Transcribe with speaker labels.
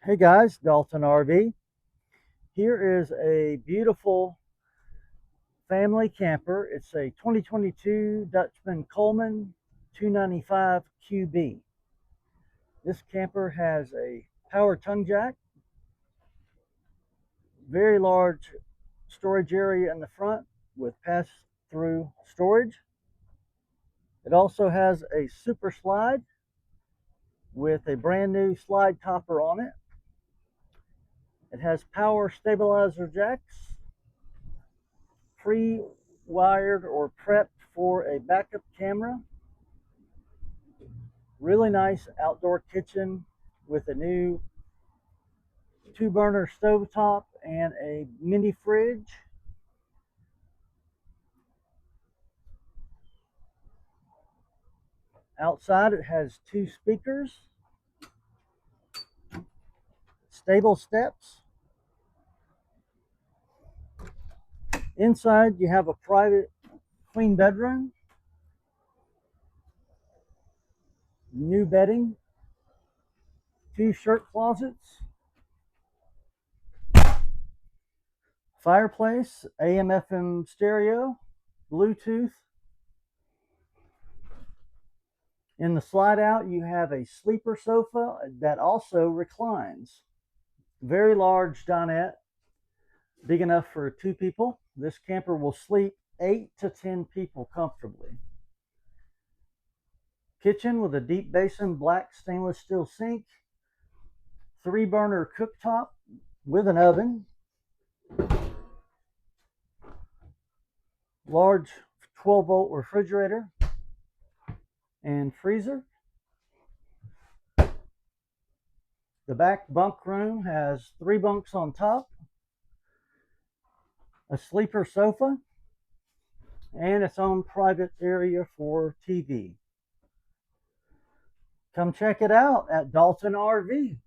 Speaker 1: Hey guys, Dalton RV. Here is a beautiful family camper. It's a 2022 Dutchmen Coleman 295 QB. This camper has a power tongue jack, very large storage area in the front with pass-through storage. It also has a super slide with a brand new slide topper on it. It has power stabilizer jacks, pre-wired or prepped for a backup camera. Really nice outdoor kitchen with a new 2-burner stovetop and a mini fridge. Outside it has 2 speakers, stable steps. Inside you have a private queen bedroom, new bedding, 2 shirt closets, fireplace, AM FM stereo, Bluetooth. In the slide out you have a sleeper sofa that also reclines. Very large dinette, big enough for 2 people. This camper will sleep 8 to 10 people comfortably. Kitchen with a deep basin black stainless steel sink, 3-burner cooktop with an oven, large 12-volt refrigerator and freezer. The back bunk room has 3 bunks on top, a sleeper sofa, and its own private area for TV. Come check it out at Dalton RV.